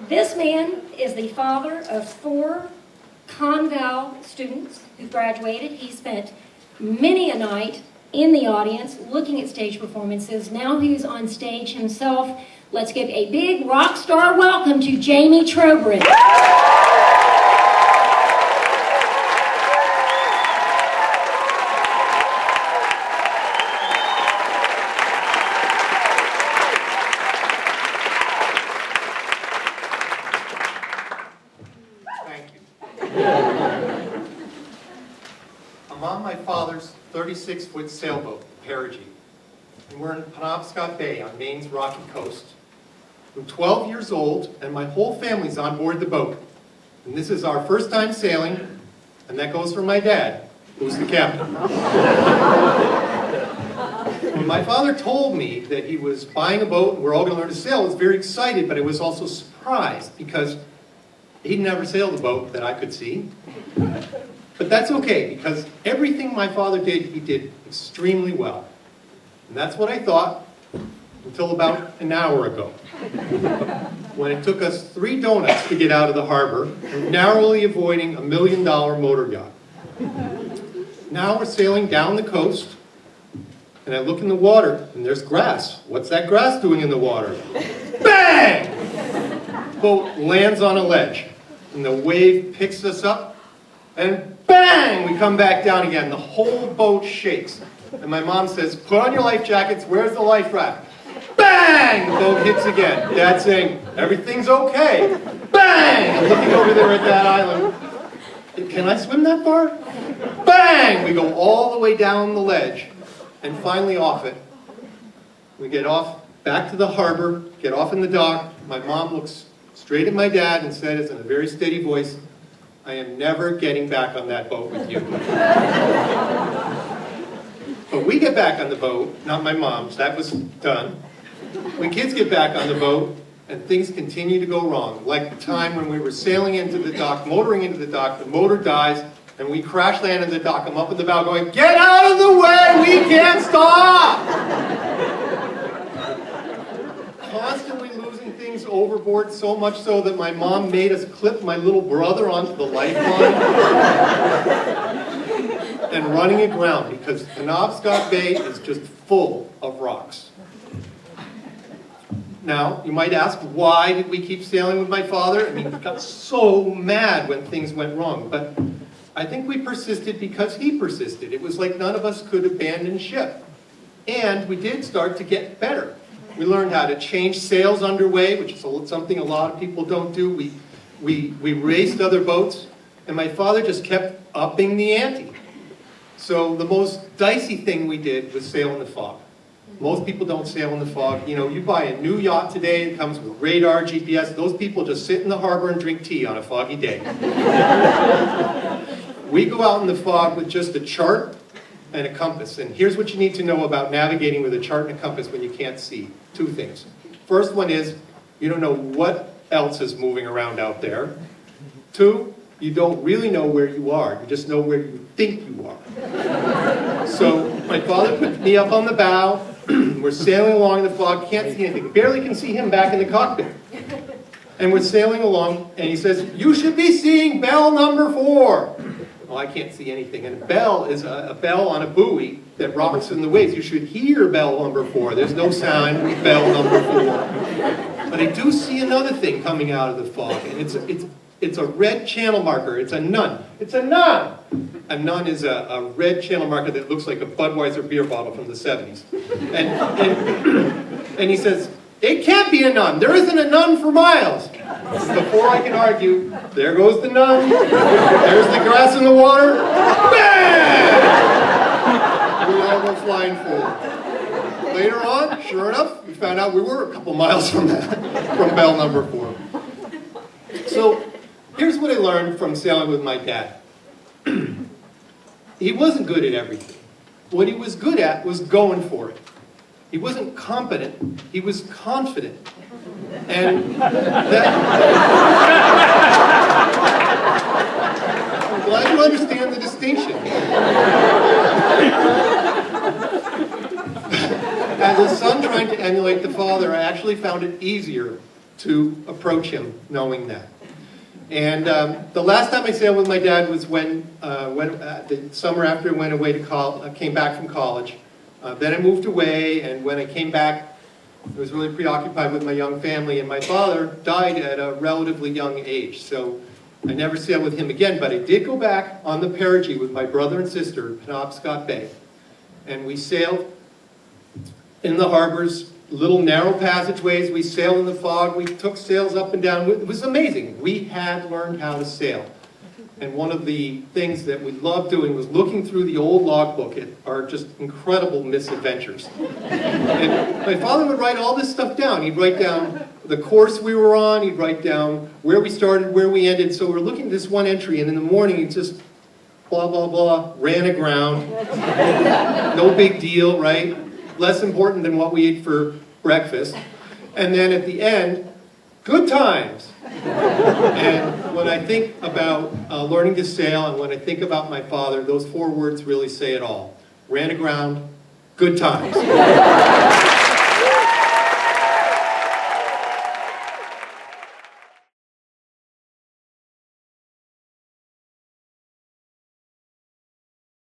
This man is the father of 4 Conval students who graduated. He spent many a night in the audience looking at stage performances. Now he's on stage himself. Let's give a big rock star welcome to Jamie Trowbridge. I'm on my father's 36-foot sailboat, Perigee, and we're in Penobscot Bay on Maine's rocky coast. I'm 12 years old, and my whole family's on board the boat. And this is our first time sailing, and that goes for my dad, who's the captain. When my father told me that he was buying a boat and we're all going to learn to sail, I was very excited, but I was also surprised because he'd never sailed a boat that I could see. But that's okay, because everything my father did, he did extremely well. And that's what I thought until about an hour ago, when it took us 3 donuts to get out of the harbor, narrowly avoiding a $1 million motor yacht. Now we're sailing down the coast, and I look in the water, and there's grass. What's that grass doing in the water? Bang! Boat lands on a ledge, and the wave picks us up, and bang! We come back down again. The whole boat shakes. And my mom says, put on your life jackets, where's the life raft? Bang! The boat hits again. Dad's saying, everything's okay. Bang! I'm looking over there at that island. Can I swim that far? Bang! We go all the way down the ledge, and finally off it. We get off, back to the harbor, get off in the dock. My mom looks straight at my dad and says in a very steady voice, I am never getting back on that boat with you. But we get back on the boat, not my mom's, that was done. When kids get back on the boat, and things continue to go wrong, like the time when we were sailing into the dock, motoring into the dock, the motor dies, and we crash land in the dock. I'm up in the bow going, get out of the way, we can't stop! Constantly losing things overboard, so much so that my mom made us clip my little brother onto the lifeline and running aground because Penobscot Bay is just full of rocks. Now, you might ask, why did we keep sailing with my father? I mean, we got so mad when things went wrong, but I think we persisted because he persisted. It was like none of us could abandon ship. And we did start to get better. We learned how to change sails underway, which is something a lot of people don't do. We raced other boats, and my father just kept upping the ante. So the most dicey thing we did was sail in the fog. Most people don't sail in the fog. You know, you buy a new yacht today, it comes with radar, GPS. Those people just sit in the harbor and drink tea on a foggy day. We go out in the fog with just a chart and a compass. And here's what you need to know about navigating with a chart and a compass when you can't see. 2 things. First one is, you don't know what else is moving around out there. 2, you don't really know where you are. You just know where you think you are. So my father put me up on the bow. We're sailing along in the fog, can't see anything. Barely can see him back in the cockpit. And we're sailing along, and he says, you should be seeing bell number 4. Well, I can't see anything. And a bell is a bell on a buoy that rocks in the waves. You should hear bell number 4. There's no sound with bell number 4. But I do see another thing coming out of the fog, and it's a red channel marker. It's a nun. It's a nun! A nun is a red channel marker that looks like a Budweiser beer bottle from the 70s. And he says, it can't be a nun. There isn't a nun for miles. Before I can argue, there goes the nun. There's the grass in the water. Bam! We all go flying forward. Later on, sure enough, we found out we were a couple miles from that, from bell number 4. So here's what I learned from sailing with my dad. He wasn't good at everything. What he was good at was going for it. He wasn't competent, he was confident. And that... I'm glad you understand the distinction. As a son trying to emulate the father, I actually found it easier to approach him knowing that. And the last time I sailed with my dad was when the summer after I went away to college, came back from college. Then I moved away, and when I came back, I was really preoccupied with my young family, and my father died at a relatively young age. So I never sailed with him again, but I did go back on the Perigee with my brother and sister in Penobscot Bay. And we sailed in the harbors, little narrow passageways. We sailed in the fog. We took sails up and down. It was amazing. We had learned how to sail. And one of the things that we loved doing was looking through the old logbook at our just incredible misadventures. And my father would write all this stuff down. He'd write down the course we were on. He'd write down where we started, where we ended. So we're looking at this one entry, and in the morning, he just blah, blah, blah, ran aground. No big deal, right? Less important than what we ate for breakfast. And then at the end, good times. And when I think about learning to sail, and when I think about my father, those 4 words really say it all. Ran aground, good times.